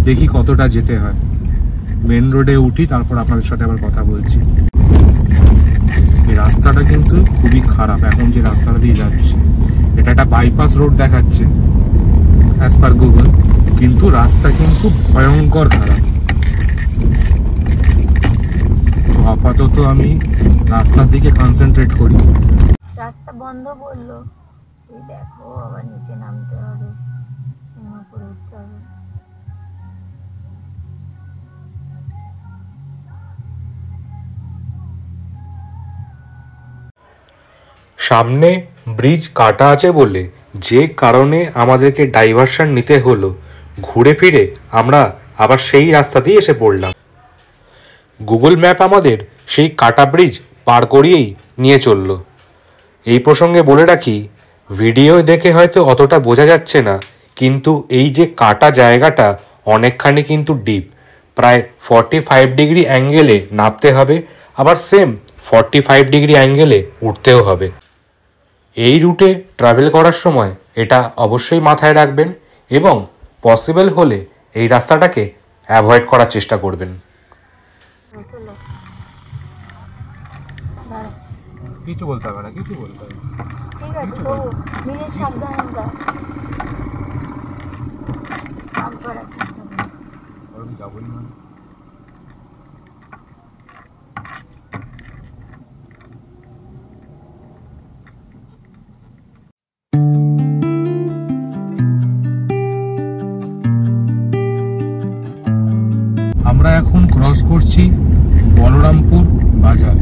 দেখি কতটা যেতে হয়। মেন রোডে উঠি, তারপর আপনাদের সাথে আবার কথা বলছি। এই রাস্তাটা কিন্তু খুবই খারাপ, এখন যে রাস্তাটা দিয়ে যাচ্ছে। এটা একটা বাইপাস রোড দেখাচ্ছে অ্যাজ পার গুগল, কিন্তু রাস্তা কিন্তু ভয়ঙ্কর খারাপ। তো আপাতত আমি রাস্তার দিকে কনসেন্ট্রেট করি। রাস্তা বন্ধ বললো, এই দেখো আবার নিচে নামতে হবে, উপরে উঠতে হবে। সামনে ব্রিজ কাটা আছে বলে যে কারণে আমাদেরকে ডাইভারশন নিতে হলো, ঘুরে ফিরে আমরা আবার সেই রাস্তাতেই এসে পড়লাম। গুগল ম্যাপ আমাদের সেই কাটা ব্রিজ পার করিয়েই নিয়ে চললো। এই প্রসঙ্গে বলে রাখি, ভিডিও দেখে হয়তো অতটা বোঝা যাচ্ছে না, কিন্তু এই যে কাটা জায়গাটা অনেকখানি কিন্তু ডিপ, প্রায় 45 ডিগ্রি অ্যাঙ্গেলে নামতে হবে, আবার সেম 45 ডিগ্রি অ্যাঙ্গেলে উঠতেও হবে। এই রুটে ট্রাভেল করার সময় এটা অবশ্যই মাথায় রাখবেন এবং পসিবল হলে এই রাস্তাটাকে অ্যাভয়েড করার চেষ্টা করবেন। চলো কিছু বলতে হবে না, কিছু বলতে হবে। ঠিক আছে, তবু নিজের সাবধানে দাও। তারপর আছে যাবই না। এখন ক্রস করছি বলরামপুর বাজার।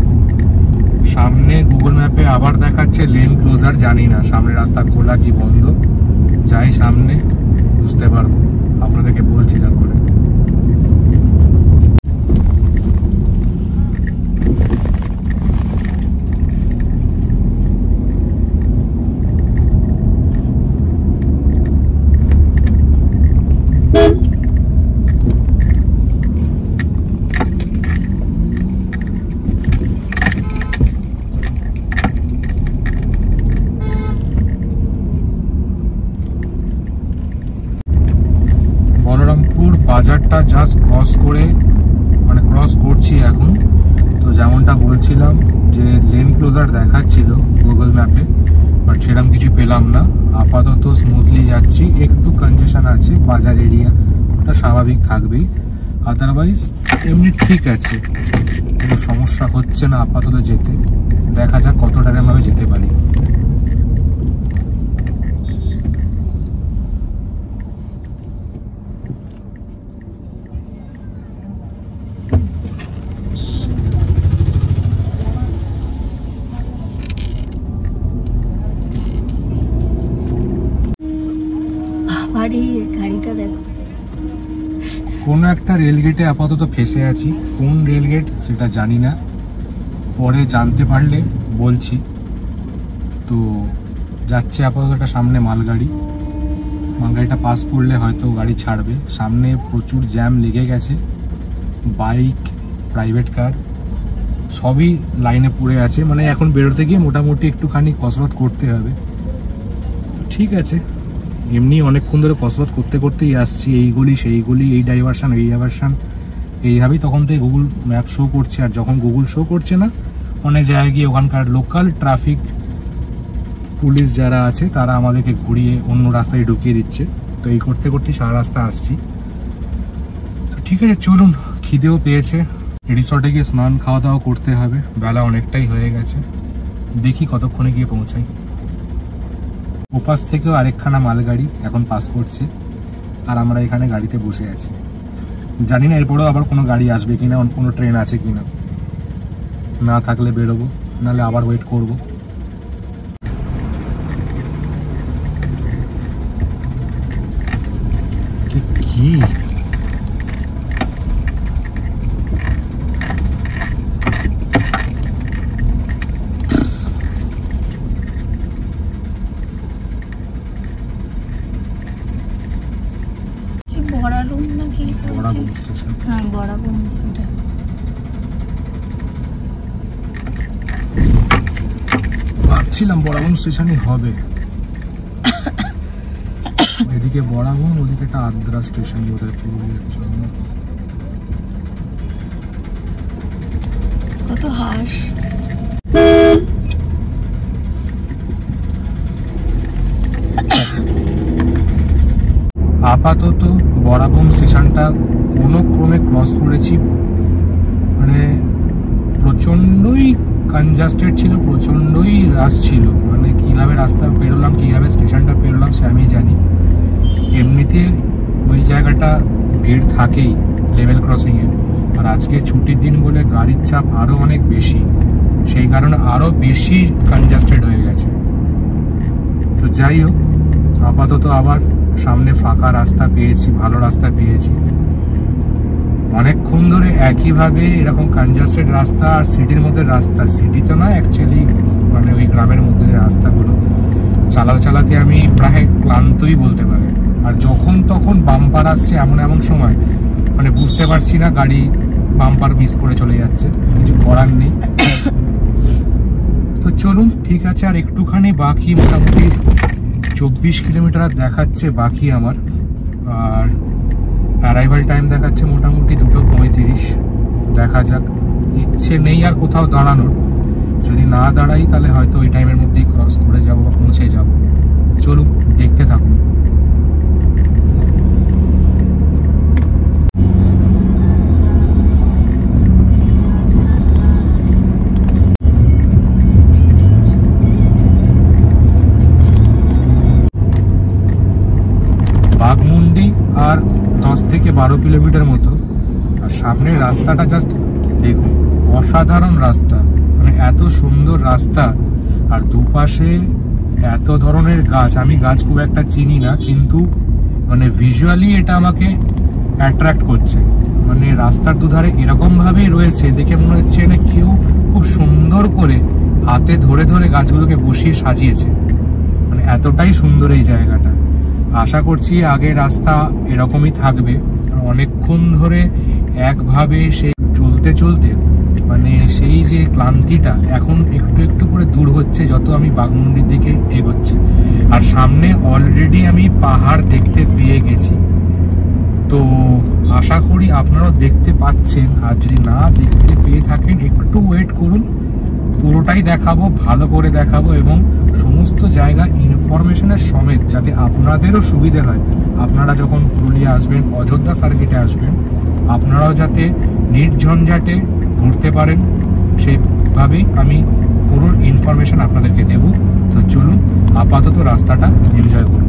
সামনে গুগল ম্যাপে আবার দেখাচ্ছে লেন ক্লোজার, জানি না সামনে রাস্তা খোলা কি বন্ধ। যাই সামনে বুঝতে পারবো, আপনাদেরকে বলছি তারপরে। বলরামপুর বাজারটা জাস্ট ক্রস করছি এখন। তো যেমনটা বলছিলাম যে লেন ক্লোজার দেখাচ্ছিল গুগল ম্যাপে, বাট সেরকম কিছু পেলাম না। আপাতত স্মুথলি যাচ্ছি, একটু কনজেশন আছে বাজার এরিয়া, ওটা স্বাভাবিক থাকবেই। আদারওয়াইজ এমনি ঠিক আছে, কোনো সমস্যা হচ্ছে না আপাতত যেতে। দেখা যাক কত টাইমভাবে যেতে পারি। গাড়িটা দেখো, কোনো একটা রেলগেটে আপাতত ফেসে আছি। কোন রেলগেট সেটা জানি না, পরে জানতে পারলে বলছি। তো যাচ্ছে আপাতত একটা সামনে মালগাড়িটা পাস করলে হয়তো গাড়ি ছাড়বে। সামনে প্রচুর জ্যাম লেগে গেছে, বাইক, প্রাইভেট কার সবই লাইনে পড়ে আছে। মানে এখন বেরোতে গিয়ে মোটামুটি একটুখানি কসরত করতে হবে। তো ঠিক আছে, এমনি অনেকক্ষণ ধরে কসরত করতেই আসছি, এই গলি সেই গলি, এই ডাইভারশান এইভাবেই তখন থেকে গুগল ম্যাপ শো করছে। আর যখন গুগল শো করছে না, অনেক জায়গায় গিয়ে ওখানকার লোকাল ট্রাফিক পুলিশ যারা আছে তারা আমাদেরকে ঘুরিয়ে অন্য রাস্তায় ঢুকিয়ে দিচ্ছে। তো এই করতে সারা রাস্তা আসছি। তো ঠিক আছে, চলুন, খিদেও পেয়েছে, রিসর্টে গিয়ে স্নান খাওয়া দাওয়া করতে হবে, বেলা অনেকটাই হয়ে গেছে। দেখি কতক্ষণে গিয়ে পৌঁছাই। ওপাশ থেকেও আরেকখানা মালগাড়ি এখন পাস করছে, আর আমরা এখানে গাড়িতে বসে আছি। জানি না এরপরেও আবার কোনো গাড়ি আসবে কিনা, কোনো ট্রেন আছে কিনা। না থাকলে বেরোবো, নাহলে আবার ওয়েট করবো। কি বড়াবুম নাকি? বড়াবুম স্টেশন। হ্যাঁ, বড়াবুম। ভাবছিলাম বড়াবুম স্টেশনই হবে। এদিকে বড়াবুম, ওদিকে একটা আদ্রা স্টেশন বোধহয় পুরুলিয়ার জন্য। কত হাঁস! আপাতত বড়াবুম স্টেশনটা কোনো ক্রমে ক্রস করেছি। মানে প্রচণ্ডই কনজাস্টেড ছিল, প্রচণ্ডই রাশ ছিল। মানে কীভাবে রাস্তা পেরোলাম, কীভাবে স্টেশনটা পেরোলাম সে আমি জানি। এমনিতে ওই জায়গাটা ভিড় থাকেই লেভেল ক্রসিংয়ে, আর আজকে ছুটির দিন বলে গাড়ির চাপ আরও অনেক বেশি, সেই কারণে আরও বেশি কনজাস্টেড হয়ে গেছে। তো যাই হোক, আপাতত আবার সামনে ফাঁকা রাস্তা পেয়েছি, ভালো রাস্তা পেয়েছি। অনেকক্ষণ ধরে একইভাবে এরকম কনজাস্টেড রাস্তা আর সিটির মধ্যে রাস্তা, সিটি তো না অ্যাকচুয়ালি, মানে ওই গ্রামের মধ্যে রাস্তাগুলো চালাতে আমি প্রায় ক্লান্তই বলতে পারি। আর যখন তখন বাম্পার আসছে এমন সময়, মানে বুঝতে পারছি না, গাড়ি বাম্পার মিস করে চলে যাচ্ছে, কিছু করার নেই। তো চলুন, ঠিক আছে, আর একটুখানি বাকি, মোটামুটি 24 কিলোমিটার দেখাচ্ছে বাকি আমার। আর অ্যারাইভাল টাইম দেখাচ্ছে মোটামুটি 2:35। দেখা যাক, ইচ্ছে নেই আর কোথাও দাঁড়ানোর। যদি না দাঁড়াই তাহলে হয়তো ওই টাইমের মধ্যেই ক্রস করে যাবো বা পৌঁছে যাব। চলুন, দেখতে থাকুন। বাঘমুন্ডি আর 10 থেকে 12 কিলোমিটার মতো, আর সামনের রাস্তাটা জাস্ট দেখুন, অসাধারণ রাস্তা, মানে এত সুন্দর রাস্তা। আর দুপাশে এত ধরনের গাছ, আমি গাছ খুব একটা চিনি না, কিন্তু মানে ভিজুয়ালি এটা আমাকে অ্যাট্রাক্ট করছে। মানে রাস্তার দুধারে এরকমভাবেই রয়েছে, দেখে মনে হচ্ছে না কেউ খুব সুন্দর করে হাতে ধরে ধরে গাছগুলোকে বসিয়ে সাজিয়েছে। মানে এতটাই সুন্দর এই জায়গাটা। আশা করছি আগের রাস্তা এরকমই থাকবে। অনেকক্ষণ ধরে একভাবে সে চলতে চলতে মানে সেই যে ক্লান্তিটা এখন একটু একটু করে দূর হচ্ছে যত আমি বাঘমুন্ডির দিকে এগোচ্ছি। আর সামনে অলরেডি আমি পাহাড় দেখতে পেয়ে গেছি। তো আশা করি আপনারাও দেখতে পাচ্ছেন, আর যদি না দেখতে পেয়ে থাকেন একটু ওয়েট করুন, পুরোটাই দেখাবো, ভালো করে দেখাবো এবং সমস্ত জায়গা ইনফরমেশনের সমেত, যাতে আপনাদেরও সুবিধে হয়। আপনারা যখন পুরুলিয়া আসবেন, অযোধ্যা সার্কিটে আসবেন, আপনারাও যাতে নির্ঝঞ্ঝাটে ঘুরতে পারেন, সেইভাবেই আমি পুরো ইনফরমেশন আপনাদেরকে দেব। তো চলুন আপাতত রাস্তাটা এনজয় করুন।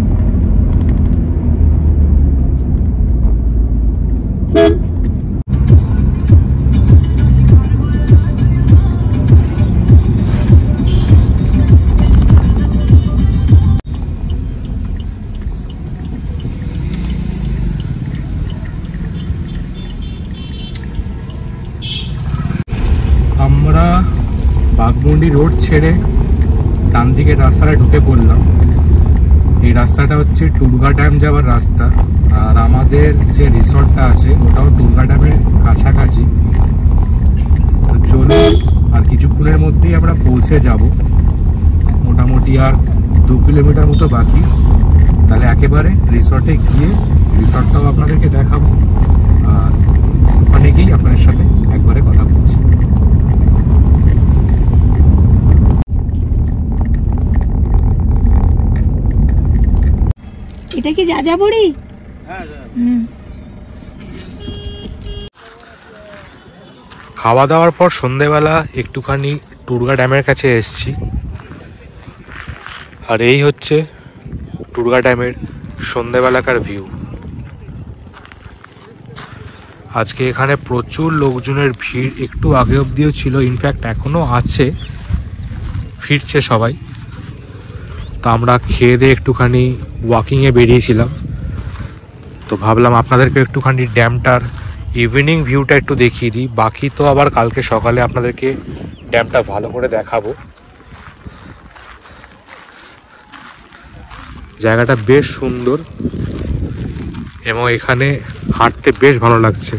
আমরা বাঘমুন্ডি রোড ছেড়ে ডান দিকের রাস্তায় ঢুকে পড়লাম। এই রাস্তাটা হচ্ছে টুরগা ড্যাম যাওয়ার রাস্তা, আর আমাদের যে রিসর্টটা আছে ওটাও টুরগা ড্যামের কাছাকাছি। তো চলুন, আর কিছুক্ষণের মধ্যেই আমরা পৌঁছে যাব। মোটামুটি আর 2 কিলোমিটার মতো বাকি। তাহলে একেবারে রিসর্টে গিয়ে রিসর্টটাও আপনাদেরকে দেখাবো, আর ওখানে গিয়েই আপনাদের সাথে একবারে কথা বলছি। এটা কি যাযাবরী? খাওয়া দাওয়ার পর সন্ধেবেলা একটুখানি টুরগা ড্যামের কাছে এসেছি, আর এই হচ্ছে টুরগা ড্যামের সন্ধেবেলাকার ভিউ। আজকে এখানে প্রচুর লোকজনের ভিড়, একটু আগে অবধিও ছিল, ইনফ্যাক্ট এখনো আছে, ফিরছে সবাই। তো আমরা খেয়ে দিয়ে একটুখানি ওয়াকিংয়ে বেরিয়েছিলাম। তো ভাবলাম আপনাদেরকে একটুখানি ড্যামটার ইভিনিং ভিউটা একটু দেখিয়ে দিই। বাকি তো আবার কালকে সকালে আপনাদেরকে ড্যামটা ভালো করে দেখাবো। জায়গাটা বেশ সুন্দর এবং এখানে হাঁটতে বেশ ভালো লাগছে।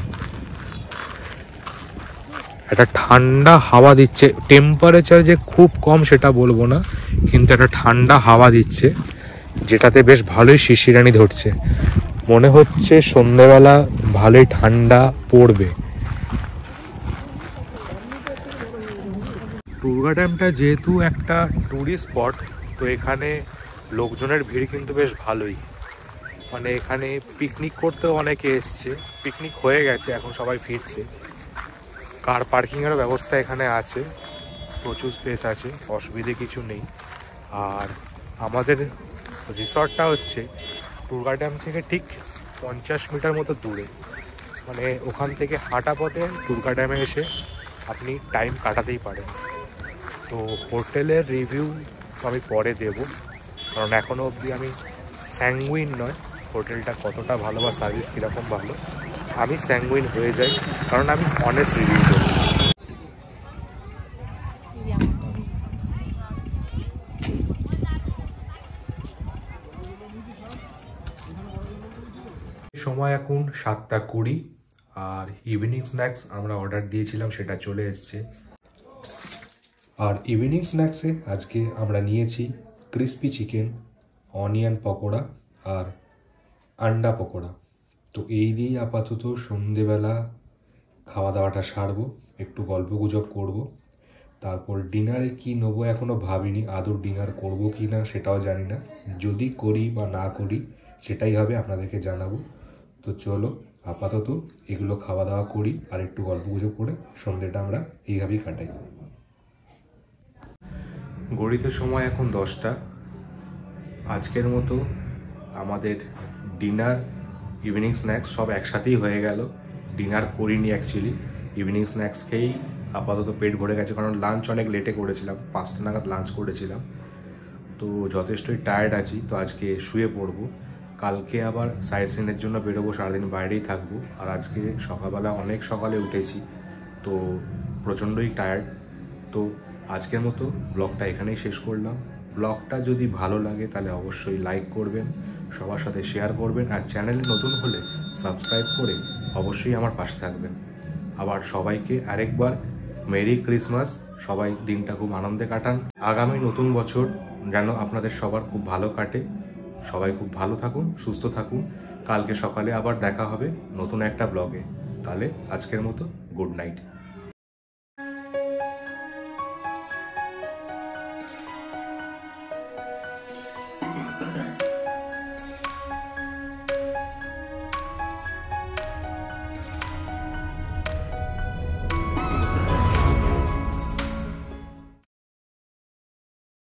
একটা ঠান্ডা হাওয়া দিচ্ছে, টেম্পারেচার যে খুব কম সেটা বলবো না, কিন্তু একটা ঠান্ডা হাওয়া দিচ্ছে, যেটাতে বেশ ভালোই শিশিরানি ধরছে। মনে হচ্ছে সন্ধ্যেবেলা ভালোই ঠান্ডা পড়বে। টুরগা ড্যামটা যেহেতু একটা টুরিস্ট স্পট, তো এখানে লোকজনের ভিড় কিন্তু বেশ ভালোই। মানে এখানে পিকনিক করতেও অনেকে এসছে, পিকনিক হয়ে গেছে, এখন সবাই ফিরছে। কার পার্কিংয়েরও ব্যবস্থা এখানে আছে, প্রচুর স্পেস আছে, অসুবিধে কিছু নেই। আর আমাদের রিসর্টটা হচ্ছে টুরগা ড্যাম থেকে ঠিক 50 মিটার মতো দূরে। মানে ওখান থেকে হাঁটা পথে টুরগা ড্যামে এসে আপনি টাইম কাটাতেই পারেন। তো হোটেলের রিভিউ আমি পরে দেব, কারণ এখনও অবধি আমি স্যাঙ্গুইন নয় হোটেলটা কতটা ভালো বা সার্ভিস কীরকম ভালো। আমি স্যাঙ্গুইন হয়ে যাই কারণ আমি অনেস্ট রিভিউ দেবো। সময় এখন 7:20, আর ইভিনিং স্ন্যাক্স আমরা অর্ডার দিয়েছিলাম, সেটা চলে এসছে। আর ইভিনিং স্ন্যাক্সে আজকে আমরা নিয়েছি ক্রিস্পি চিকেন, অনিয়ন পকোড়া আর আন্ডা পকোড়া। তো এই দিয়েই আপাতত সন্ধেবেলা খাওয়া দাওয়াটা সারবো, একটু গল্প গুজব করবো। তারপর ডিনারে কি নেবো এখনও ভাবিনি, আদৌ ডিনার করবো কি না সেটাও জানি না। যদি করি বা না করি সেটাই হবে, আপনাদেরকে জানাবো। তো চলো আপাতত এগুলো খাওয়া দাওয়া করি আর একটু গল্প গুজব করে সন্ধ্যেটা আমরা এইভাবেই কাটাই। ঘড়িতে সময় এখন 10টা। আজকের মতো আমাদের ডিনার, ইভিনিং স্ন্যাক্স সব একসাথেই হয়ে গেল। ডিনার করিনি অ্যাকচুয়ালি, ইভিনিং স্ন্যাক্স খেয়েই আপাতত পেট ভরে গেছে, কারণ লাঞ্চ অনেক লেটে করেছিলাম, 5টা নাগাদ লাঞ্চ করেছিলাম। তো যথেষ্টই টায়ার্ড আছি, তো আজকে শুয়ে পড়বো। কালকে আবার সাইট সিনের জন্য বেরোবো, সারাদিন বাইরেই থাকবো। আর আজকে সকালবেলা অনেক সকালে উঠেছি, তো প্রচণ্ডই টায়ার্ড। তো আজকের মতো ব্লগটা এখানেই শেষ করলাম। ব্লগটা যদি ভালো লাগে তাহলে অবশ্যই লাইক করবেন, সবার সাথে শেয়ার করবেন, আর চ্যানেলে নতুন হলে সাবস্ক্রাইব করে অবশ্যই আমার পাশে থাকবেন। আবার সবাইকে আরেকবার মেরি ক্রিসমাস, সবাই দিনটা খুব আনন্দে কাটান। আগামী নতুন বছর যেন আপনাদের সবার খুব ভালো কাটে। সবাই খুব ভালো থাকুন, সুস্থ থাকুন। কালকে সকালে আবার দেখা হবে নতুন একটা ব্লগে। তাহলে আজকের মতো গুড নাইট।